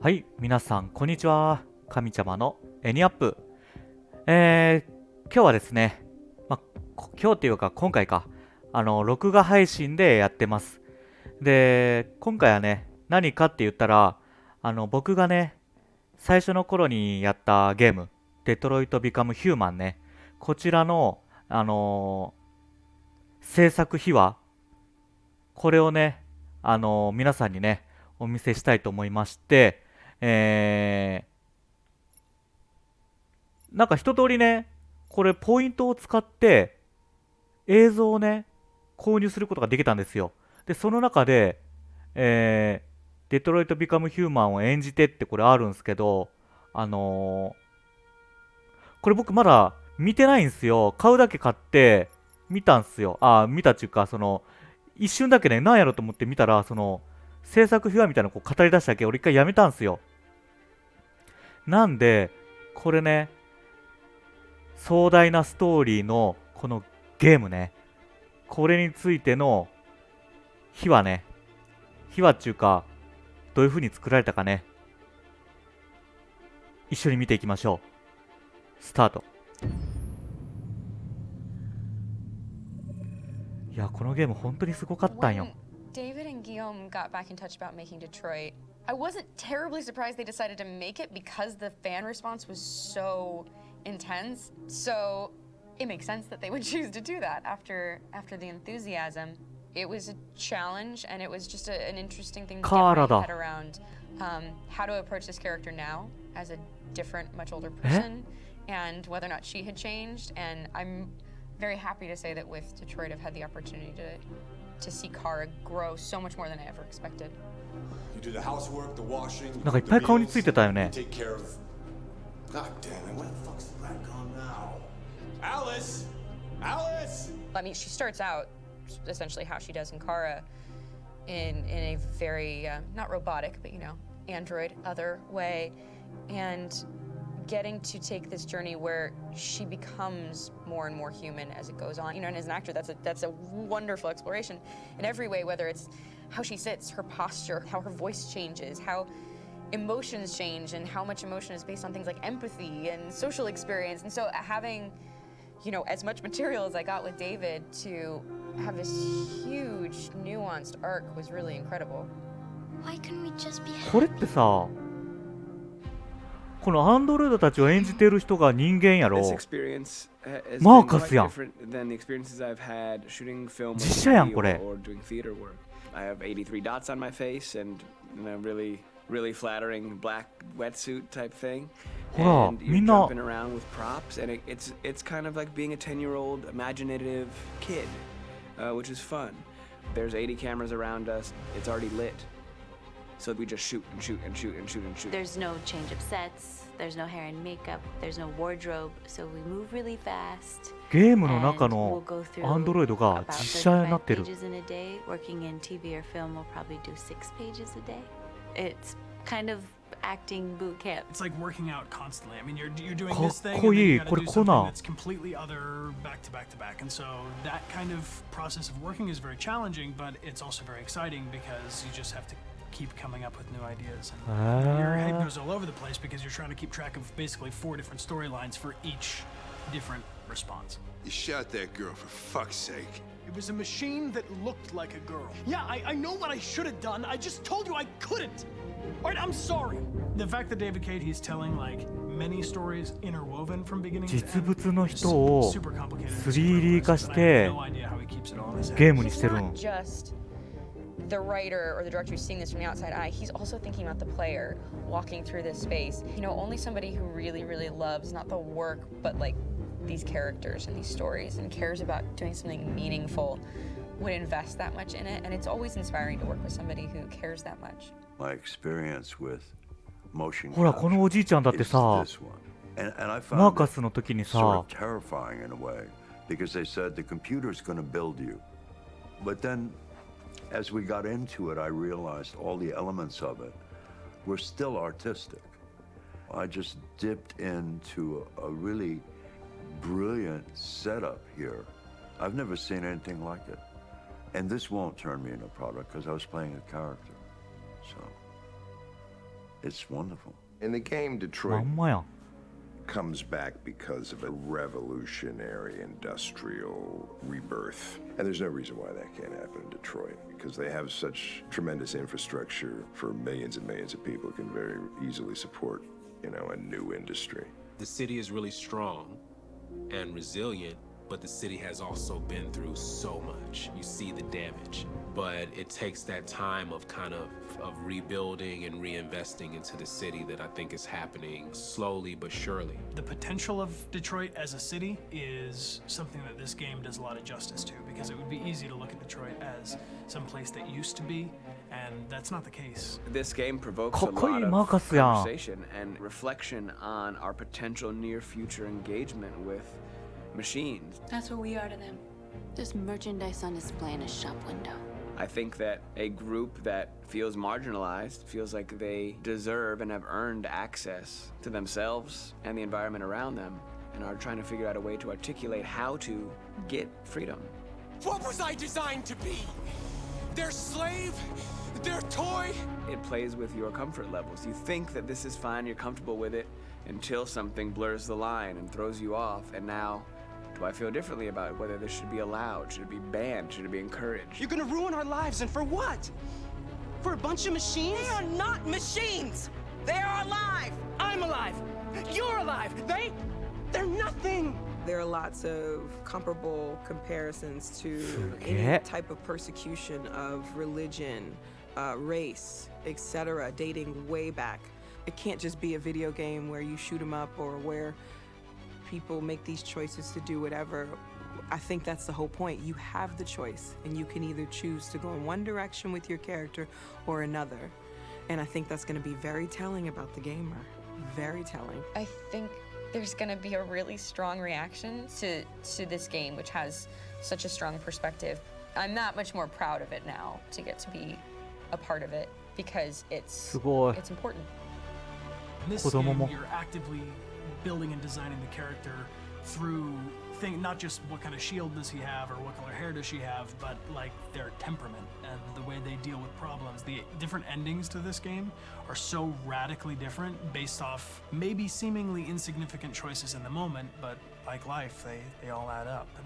はい、皆さん、こんにちは。神ちゃまのエニアップ。今日はですね、今日っていうか、今回か、録画配信でやってます。で、今回はね、何かって言ったら、僕がね、最初の頃にやったゲーム、デトロイトビカムヒューマンね、こちらの、制作秘話、これをね、皆さんにね、お見せしたいと思いまして、えなんか一通りね、これポイントを使って映像をね、購入することができたんですよ。で、その中で、デトロイト・ビカム・ヒューマンを演じてってこれあるんですけど、これ僕まだ見てないんですよ。買うだけ買って見たんすよ。見たっていうか、一瞬だけね、なんやろと思って見たら、制作秘話みたいなのをこう語り出しただけ、俺一回やめたんすよ。なんで、これね、壮大なストーリーのこのゲームね、これについての秘話ね、秘話っていうか、どういう風に作られたかね、一緒に見ていきましょう。スタート。いや、このゲーム本当にすごかったんよ。 When David and Guillaume got back in touch about making Detroit, I wasn't terribly surprised they decided to make it because the fan response was so intense. So it makes sense that they would choose to do that after the enthusiasm. It was a challenge, and it was just an interesting thing to get my head around, how to approach this character now as a different, much older person, and whether or not she had changed. And I'm very happy to say that with Detroit, I've had the opportunity to see Kara grow so much more than I ever expected. You do the housework, the washing, なんかいっぱい顔についてたよね。 take care of. God damn it! Where the fuck's the rat gone now? Alice, Alice. I mean, she starts out essentially how she does in Kara, in a very not robotic, but android other way, and getting to take this journey where she becomes more and more human as it goes on. And as an actor, that's a wonderful exploration in every way, whether it's how she sits, her posture, how her voice changes, how emotions change, and how much emotion is based on things like empathy and social experience. And so having, as much material as I got with David to have this huge nuanced arc was really incredible. Why couldn't we just be これってさ、このアンドロイドたちを演じてる人が人間やろ。マーカスやん。実写やんこれ。I have 83 dots on my face and a really flattering black wetsuit type thing. ほら、 And み you're んな jumping around with props, and it's kind of like being a 10-year-old imaginative kid, which is fun. There's 80 cameras around us. It's already lit. So we just shoot and shoot and shoot and shoot and shoot. There's no change of sets, there's no hair and makeup, there's no wardrobe, so we move really fast. ゲームの中のアンドロイドが実写になってる。 Pages in a day. Working in TV or film will probably do 6 pages a day. It's kind of acting boot camp. It's like working out constantly. I mean, you're doing this thing, and then かっこいい。 you gotta これ do コ something ナン。 that's completely other, back to back to back. And so that kind of process of working is very challenging, but it's also very exciting because you just have to keep coming up with new ideas, and your head goes all over the place because you're trying to keep track of basically 4 different storylines for each different response. You shot that girl for fuck's sake. It was a machine that looked like a girl. Yeah, I know what I should have done. I just told you I couldn't. All right, I'm sorry. The fact that David Cage, he's telling like many stories interwoven from beginning to end. 実物の人を 3D 化してゲームにしてるん。 Just the writer or the director who's seeing this from the outside eye, he's also thinking about the player walking through this space. Only somebody who really, really loves not the work, but like these characters and these stories and cares about doing something meaningful would invest that much in it. And it's always inspiring to work with somebody who cares that much. My experience with motion ほら、このおじいちゃんだってさ、 is this one. And I マー found カ it スの時に sort さ of、terrifying in a way because they said the computer's going to build you. But then as we got into it, I realized all the elements of it were still artistic. I just dipped into a really brilliant setup here. I've never seen anything like it. And this won't turn me into a product because I was playing a character. So It's wonderful. In the game, ま Detroit んまやん。 comes back because of a revolutionary industrial rebirth. And there's no reason why that can't happen in Detroit, because they have such tremendous infrastructure for millions and millions of people can very easily support, you know, a new industry. The city is really strong and resilient, but the city has also been through so much. You see the damage, but it takes that time of kind of rebuilding and reinvesting into the city that I think is happening slowly but surely. The potential of Detroit as a city is something that this game does a lot of justice to, because it would be easy to look at Detroit as some place that used to be, and that's not the case. This game provokes a かっこいい lot マー of カスやん。 conversation and reflection on our potential near future engagement with machines. That's what we are to them. There's merchandise on display in a shop window. I think that a group that feels marginalized, feels like they deserve and have earned access to themselves and the environment around them, and are trying to figure out a way to articulate how to get freedom. What was I designed to be? Their slave? Their toy? It plays with your comfort levels. You think that this is fine, you're comfortable with it, until something blurs the line and throws you off, and now do I feel differently about whether this should be allowed? Should it be banned? Should it be encouraged? You're gonna ruin our lives, and for what? For a bunch of machines? They are not machines! They are alive! I'm alive! You're alive! They're nothing! There are lots of comparable comparisons to Okay. any type of persecution of religion, race, etc., dating way back. It can't just be a video game where you shoot 'em up or where people make these choices to do whatever. I think that's the whole point. You have the choice, and you can either choose to go in one direction with your character or another. And I think that's going to be very telling about the gamer. Very telling. I think there's going to be a really strong reaction to this game, which has such a strong perspective. I'm that much more proud of it now to get to be a part of it, because it's すごい。 it's important. In this 子供も。 game, you're actively building and designing the character through not just what kind of shield does he have or what color hair does she have, but like their temperament and the way they deal with problems. The different endings to this game are so radically different based off maybe seemingly insignificant choices in the moment, but like life, they all add up. And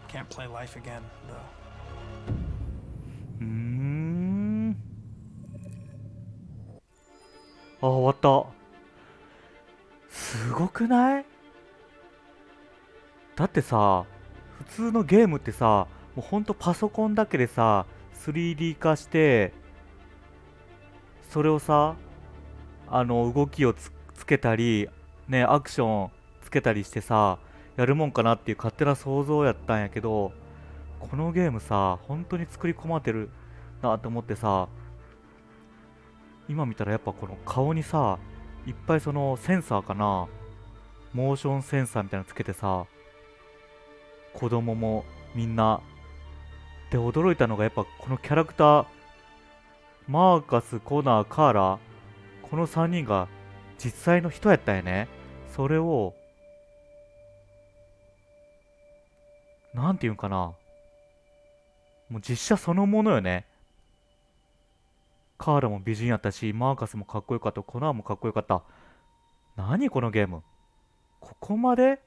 can't play life again, though. あ、終わった。すごくない？だってさ、普通のゲームってさ、もうほんとパソコンだけでさ、3D 化して、それをさ、動きをつけたり、ね、アクションつけたりしてさ、やるもんかなっていう勝手な想像やったんやけど、このゲームさ、本当に作り込まれてるなと思ってさ、今見たらやっぱこの顔にさ、いっぱいそのセンサーかな、モーションセンサーみたいなのつけてさ、子供もみんなで、驚いたのがやっぱこのキャラクター、マーカス、コナー、カーラ、この3人が実際の人やったんやね。それをなんていうんかな、もう実写そのものよね。カーラも美人やったし、マーカスもかっこよかった、コナーもかっこよかった。何このゲーム、ここまで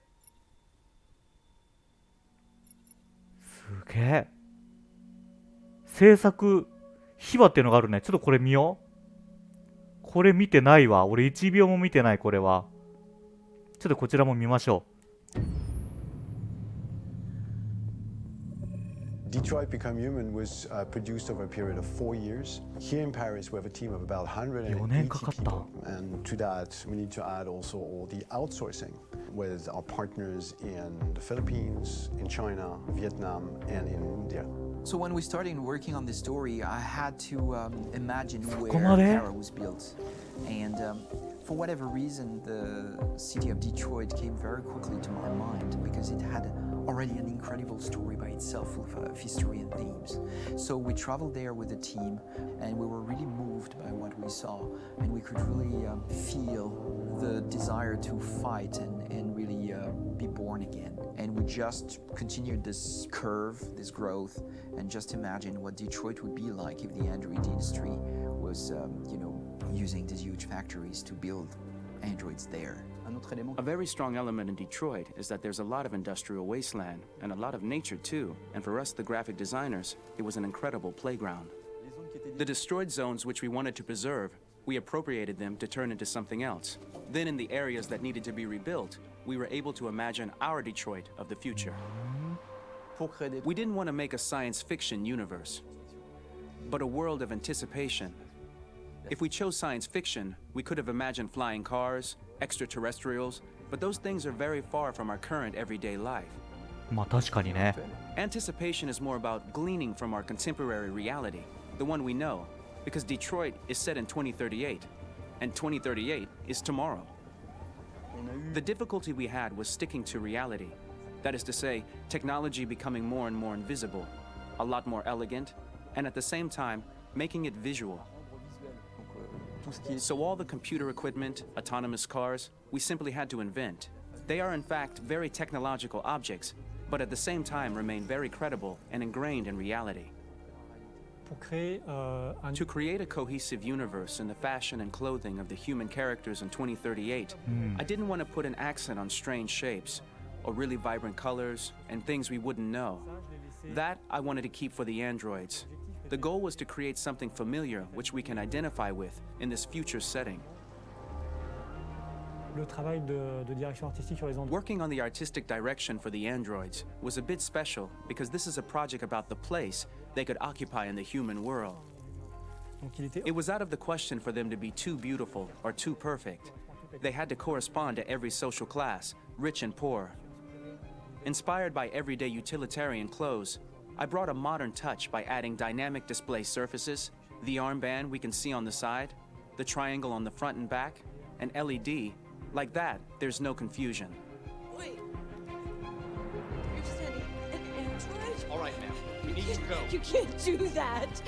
すげえ。制作秘話っていうのがあるね。ちょっとこれ見よう。これ見てないわ。俺1秒も見てない、これは。ちょっとこちらも見ましょう。Detroit Become Human was produced over a period of 4 years. Here in Paris, we have a team of about 180 people. And to that, we need to add also all the outsourcing with our partners in the Philippines, in China, Vietnam, and in India. So when we started working on this story, I had to imagine where ここまで Kara was built. And for whatever reason, the city of Detroit came very quickly to my mind because it had already an incredible story by itself of history and themes. So we traveled there with the team, and we were really moved by what we saw, and we could really feel the desire to fight and really be born again. And we just continued this curve, this growth, and just imagine what Detroit would be like if the Android industry was, using these huge factories to build androids there. A very strong element in Detroit is that there's a lot of industrial wasteland and a lot of nature too, and for us, the graphic designers, it was an incredible playground. The destroyed zones which we wanted to preserve, we appropriated them to turn into something else. Then in the areas that needed to be rebuilt, we were able to imagine our Detroit of the future. We didn't want to make a science fiction universe, but a world of anticipation. If we chose science fiction, we could have imagined flying cars, extraterrestrials, but those things are very far from our current everyday life. まあ確かにね。 Anticipation is more about gleaning from our contemporary reality, the one we know, because Detroit is set in 2038, and 2038 is tomorrow. The difficulty we had was sticking to reality. That is to say, technology becoming more and more invisible, a lot more elegant, and at the same time, making it visual. So all the computer equipment, autonomous cars, we simply had to invent. They are in fact very technological objects, but at the same time remain very credible and ingrained in reality. To create a cohesive universe in the fashion and clothing of the human characters in 2038, I didn't want to put an accent on strange shapes, or really vibrant colors, and things we wouldn't know. That I wanted to keep for the androids. The goal was to create something familiar which we can identify with in this future setting. Working on the artistic direction for the androids was a bit special because this is a project about the place they could occupy in the human world. It was out of the question for them to be too beautiful or too perfect. They had to correspond to every social class, rich and poor. Inspired by everyday utilitarian clothes, I brought a modern touch by adding dynamic display surfaces, the armband we can see on the side, the triangle on the front and back, an LED. Like that, there's no confusion. Wait. You're sending an android? All right, now, we need to go. You can't do that.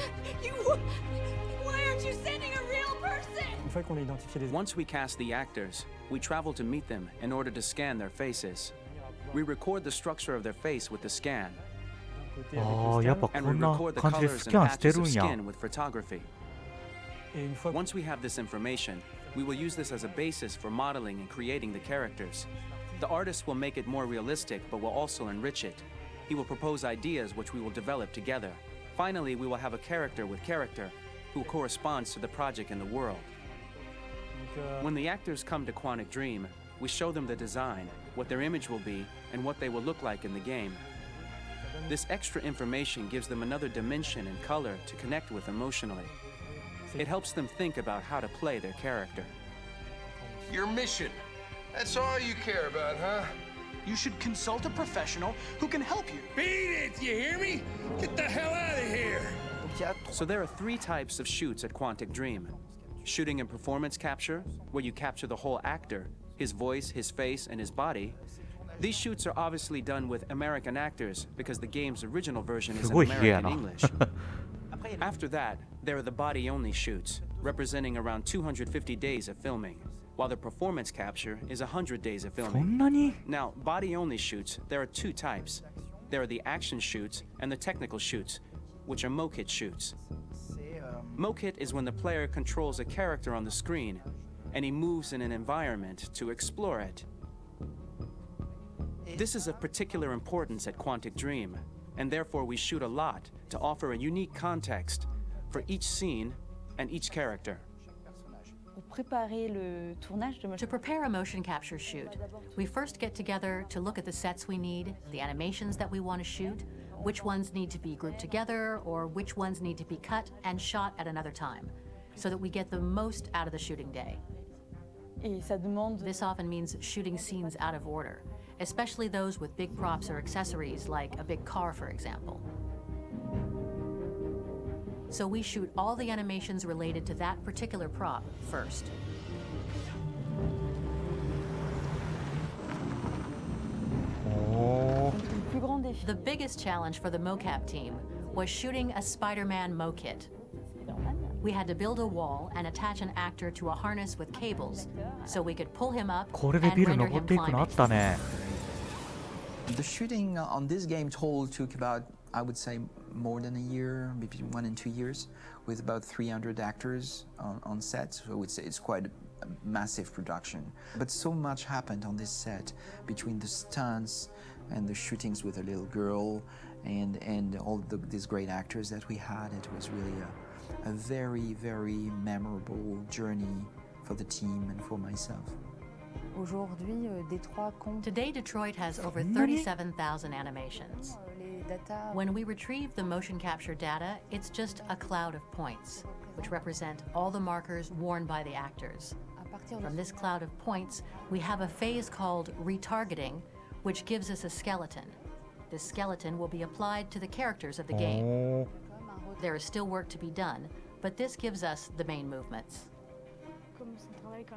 Why aren't you sending a real person? Once we cast the actors, we travel to meet them in order to scan their faces. We record the structure of their face with the scan. ああ、やっぱこ And we んな record the 感じで colors ス and キャンして patches る of んや。 skin with photography. Once we have this information, we will use this as a basis for modeling and creating the characters. The artist will make it more realistic, but will also enrich it. He will propose ideas which we will develop together. Finally, we will have a character with character who corresponds to the project and the world. When the actors come to Quantic Dream, we show them the design, what their image will be, and what they will look like in the game. This extra information gives them another dimension and color to connect with emotionally. It helps them think about how to play their character. Your mission. That's all you care about, huh? You should consult a professional who can help you. Beat it, you hear me? Get the hell out of here. So there are 3 types of shoots at Quantic Dream. Shooting and performance capture, where you capture the whole actor, his voice, his face, and his body. These shoots are obviously done with American actors because the game's original version is in American English. After that, there are the body-only shoots, representing around 250 days of filming, while the performance capture is 100 days of そ filming. んなに Now, body-only shoots, there are 2 types. There are the action shoots and the technical shoots, which are mokit shoots. Mokit is when the player controls a character on the screen, and he moves in an environment to explore it. This is of particular importance at Quantic Dream, and therefore we shoot a lot to offer a unique context for each scene and each character. To prepare a motion capture shoot, we first get together to look at the sets we need, the animations that we want to shoot, which ones need to be grouped together, or which ones need to be cut and shot at another time, so that we get the most out of the shooting day. This often means shooting scenes out of order, especially those with big props or accessories, like a big car, for example. So we shoot all the animations related to that particular prop first. The biggest challenge for the mocap team was shooting a Spider-Man mokit. We had to build a wall and attach an actor to a harness with cables, so we could pull him up これで and ビル render 登っ him ていくのあ climbing. ったね。 The shooting on this game total took about I would say more than a year, maybe 1 and 2 years, with about 300 actors on set. So it's quite a massive production. But so much happened on this set between the stunts and the shootings with a little girl and all these great actors that we had. It was really a very, very memorable journey for the team and for myself. Today, Detroit has over 37,000 animations. When we retrieve the motion capture data, it's just a cloud of points, which represent all the markers worn by the actors. From this cloud of points, we have a phase called retargeting, which gives us a skeleton. This skeleton will be applied to the characters of the game. There is still work to be done, but this gives us the main movements.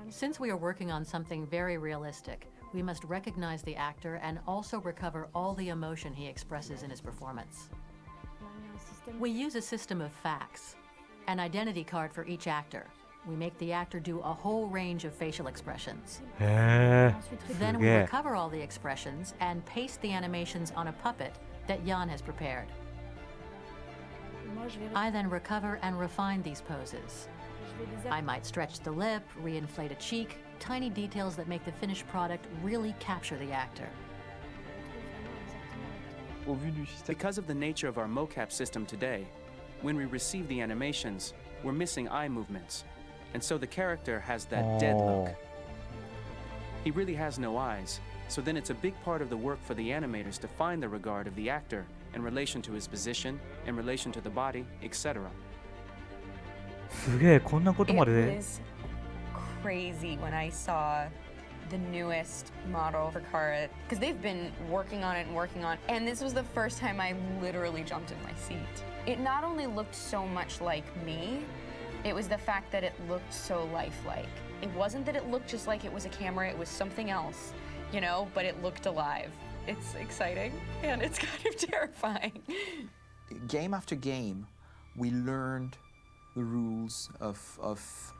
Since we are working on something very realistic, we must recognize the actor and also recover all the emotion he expresses in his performance. We use a system of facts, an identity card for each actor. We make the actor do a whole range of facial expressions. Then we recover all the expressions and paste the animations on a puppet that Jan has prepared. I then recover and refine these poses. I might stretch the lip, reinflate a cheek, tiny details that make the finished product really capture the actor. Because of the nature of our mocap system today, when we receive the animations, we're missing eye movements. And so the character has that dead look. He really has no eyes, so then it's a big part of the work for the animators to find the regard of the actor in relation to his position, in relation to the body, etc. すげえ、こんなことまで It was crazy when I saw the newest model for Kara, because they've been working on it, and this was the first time I literally jumped in my seat. It not only looked so much like me, it was the fact that it looked so lifelike. It wasn't that it looked just like it was a camera, it was something else, you know, but it looked alive. It's exciting, and it's kind of terrifying. Game after game, we learned the rules of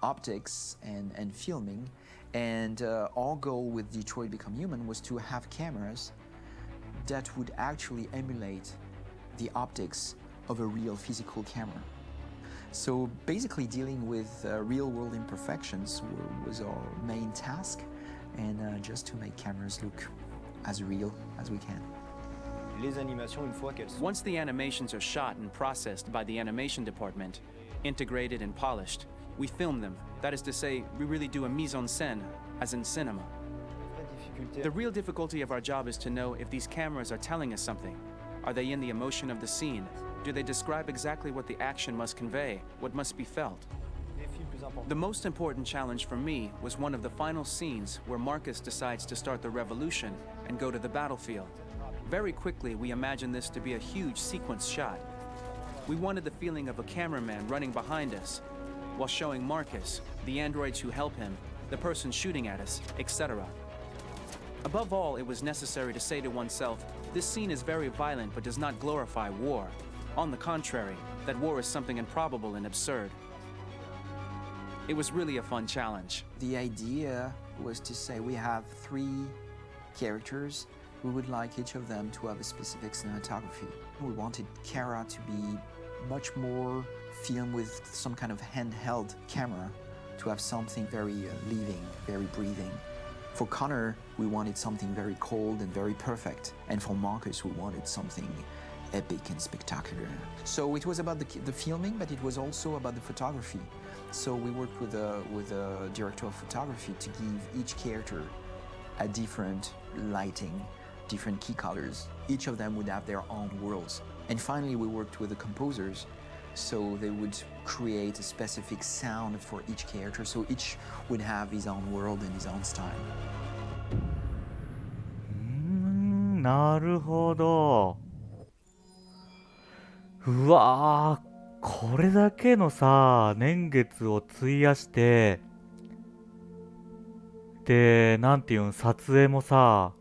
optics and filming, and our goal with Detroit Become Human was to have cameras that would actually emulate the optics of a real physical camera. So basically dealing with real-world imperfections was our main task, and just to make cameras look as real as we can. Once the animations are shot and processed by the animation department, integrated and polished, we film them. That is to say, we really do a mise en scène, as in cinema. The real difficulty of our job is to know if these cameras are telling us something. Are they in the emotion of the scene? Do they describe exactly what the action must convey, what must be felt? The most important challenge for me was one of the final scenes where Marcus decides to start the revolution and go to the battlefield. Very quickly, we imagined this to be a huge sequence shot. We wanted the feeling of a cameraman running behind us, while showing Marcus, the androids who help him, the person shooting at us, etc. Above all, it was necessary to say to oneself, this scene is very violent but does not glorify war. On the contrary, that war is something improbable and absurd. It was really a fun challenge. The idea was to say we have 3 characters. We would like each of them to have a specific cinematography. We wanted Kara to be much more filmed with some kind of handheld camera, to have something very living, very breathing. For Connor, we wanted something very cold and very perfect. And for Marcus, we wanted something epic and spectacular. So it was about the filming, but it was also about the photography. So we worked with a director of photography to give each character a different lighting, different key colors. Each of them would have their own worlds. And finally, we worked with the composers, so they would create a specific sound for each character, so each would have his own world and his own style. なるほど。うわー、これだけのさ、年月を費やして、で、なんていうん、撮影もさ、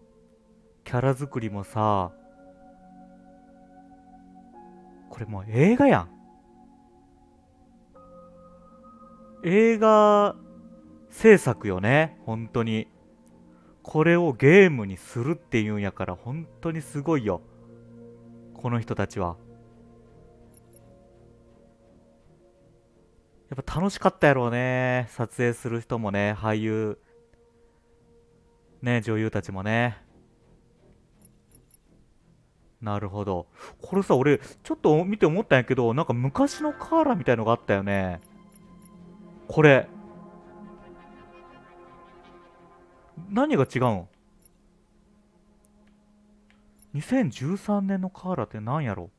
キャラ作りもさ、これもう映画やん。映画制作よね、本当に。これをゲームにするっていうんやから、本当にすごいよ。この人たちは。やっぱ楽しかったやろうね。撮影する人もね、俳優、ね、女優たちもね。なるほど。これさ、俺、ちょっと見て思ったんやけど、なんか昔のカーラみたいのがあったよね。これ。何が違うん？ 2013 年のカーラって何やろ？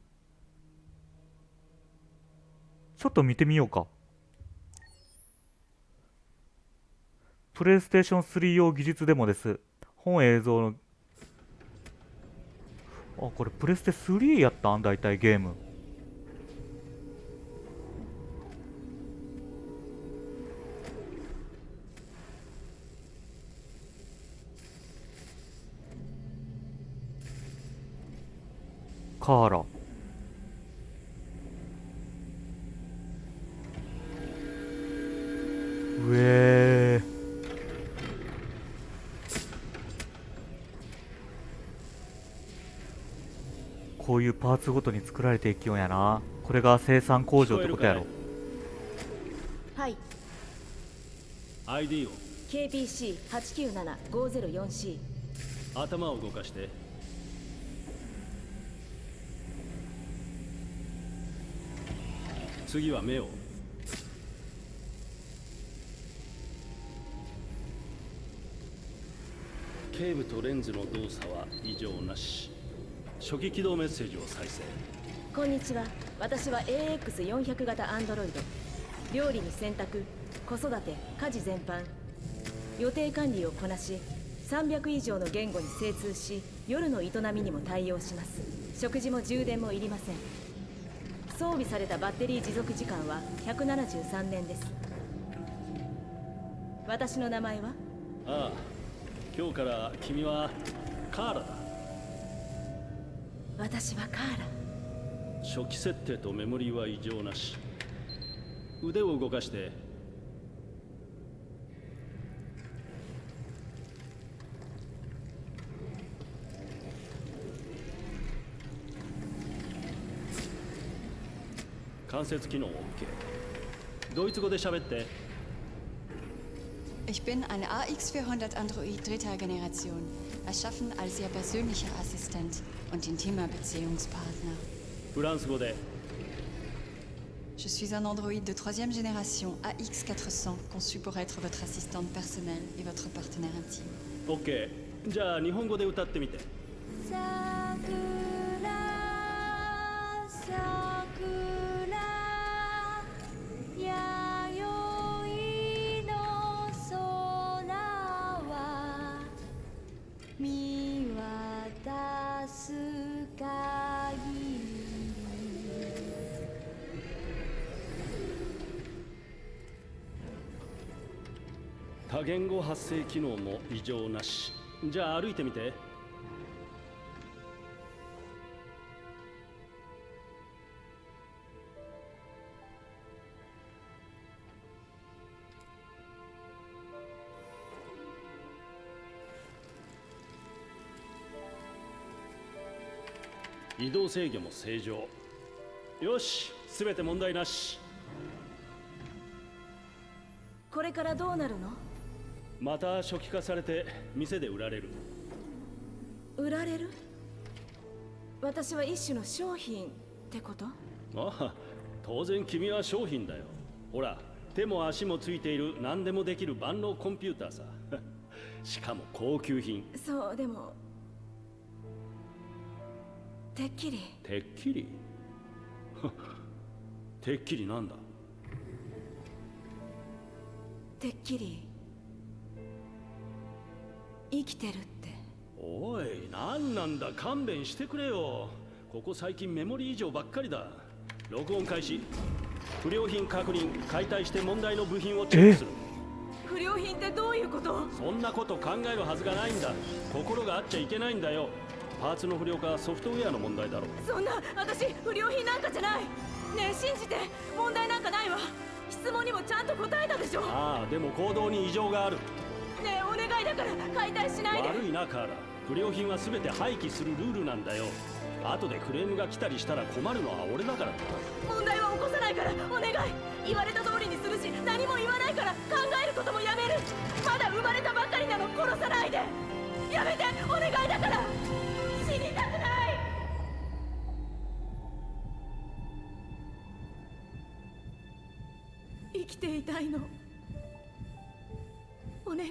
ちょっと見てみようか。プレイステーション3用技術デモです。本映像の、あ、これプレステ3やったん？大体ゲーム。カーラ。うえー。こういうパーツごとに作られていくようやな。これが生産工場ってことやろ。はい。 ID を KPC897504C。 頭を動かして。次は目を。警部とレンズの動作は異常なし。初期起動メッセージを再生。こんにちは。私は AX400 型アンドロイド。料理に洗濯、子育て、家事全般、予定管理をこなし、300以上の言語に精通し、夜の営みにも対応します。食事も充電もいりません。装備されたバッテリー持続時間は173年です。私の名前は？ああ、今日から君はカーラだ。私はカーラ。初期設定とメモリーは異常なし。腕を動かして。関節機能 OK。ドイツ語で喋って。Ich bin eine AX400 Android dritter Generation, erschaffen als Ihr persönlicher Assistent und intimer Beziehungspartner. フランス語で。Je suis un androïde de troisième génération AX400, conçu pour être votre assistante personnelle et votre partenaire intime. OK。じゃあ日本語で歌ってみて。多言語発生機能も異常なし。じゃあ歩いてみて。移動制御も正常。よし、すべて問題なし。これからどうなるの？また初期化されて店で売られる。売られる？私は一種の商品ってこと？ああ、当然君は商品だよ。ほら、手も足もついている何でもできる万能コンピューターさ。しかも高級品。そう、でもてっきり。てっきりてっきりなんだ？てっきり生きてるって。おい、なんなんだ、勘弁してくれよ。ここ最近メモリー異常ばっかりだ。録音開始。不良品確認。解体して問題の部品をチェックする。不良品ってどういうこと？そんなこと考えるはずがないんだ。心があっちゃいけないんだよ。パーツの不良化はソフトウェアの問題だろ。そんな、私不良品なんかじゃない。ねえ、信じて。問題なんかないわ。質問にもちゃんと答えたでしょ。ああ、でも行動に異常がある。ねえ、お願いだから解体しないで。悪いな、カーラ。不良品は全て廃棄するルールなんだよ。後でクレームが来たりしたら困るのは俺だから。問題は起こさないからお願い。言われた通りにするし、何も言わないから考えることもやめる。まだ生まれたばっかりなの、殺さないで。やめて、お願いだから。死にたくない。生きていたいの。お願い。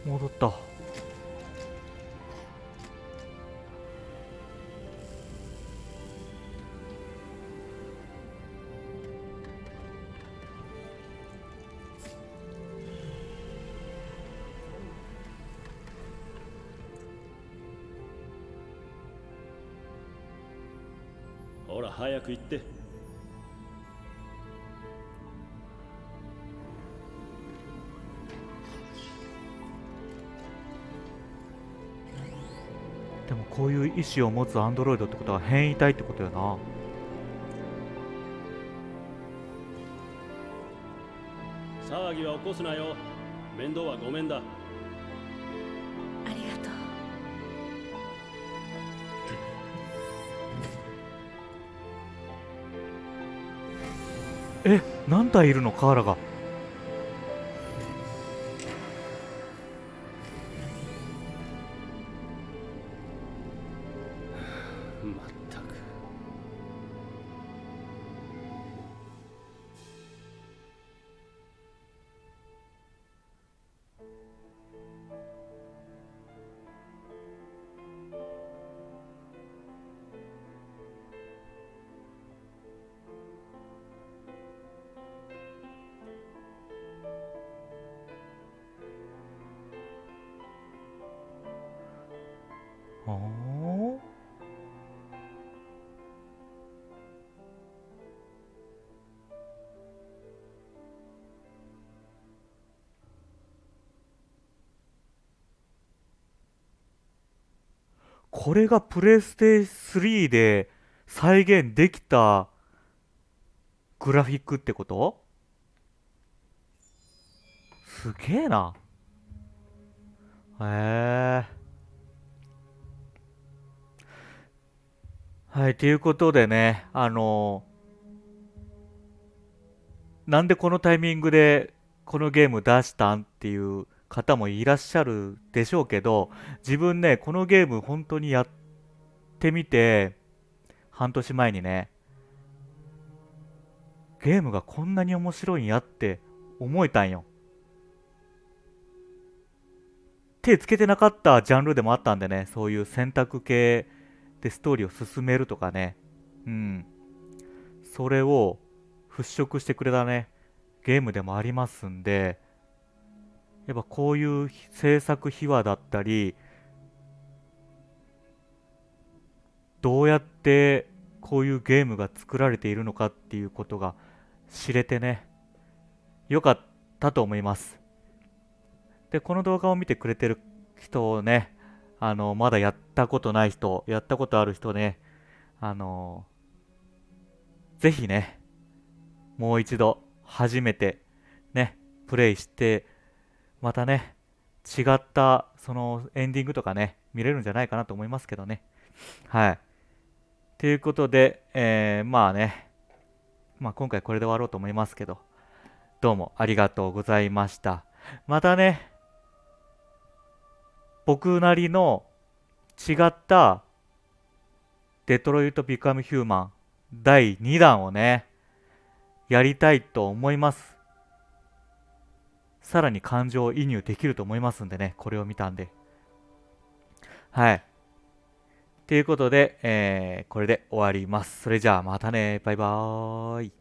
戻った。ほら早く行って。でもこういう意志を持つアンドロイドってことは変異体ってことよな。騒ぎは起こすなよ。面倒はごめんだ。ありがとう。え、何体いるのカーラが。まったく。あーこれがプレステ3で再現できたグラフィックってこと？すげえな。へえ。はい、ということでね、なんでこのタイミングでこのゲーム出したんっていう方もいらっしゃるでしょうけど、自分ね、このゲーム本当にやってみて、半年前にね、ゲームがこんなに面白いんやって思えたんよ。手つけてなかったジャンルでもあったんでね、そういう選択系でストーリーを進めるとかね、それを払拭してくれたね、ゲームでもありますんで、やっぱこういう制作秘話だったり、どうやってこういうゲームが作られているのかっていうことが知れてね、よかったと思います。で、この動画を見てくれてる人をね、まだやったことない人、やったことある人ね、ぜひね、もう一度初めてね、プレイして、またね、違ったそのエンディングとかね、見れるんじゃないかなと思いますけどね。はい。ということで、まあね、まあ今回これで終わろうと思いますけど、どうもありがとうございました。またね、僕なりの違ったデトロイトビカムヒューマン第2弾をね、やりたいと思います。さらに感情移入できると思いますんでね、これを見たんで。はい。ということで、これで終わります。それじゃあまたね、バイバーイ。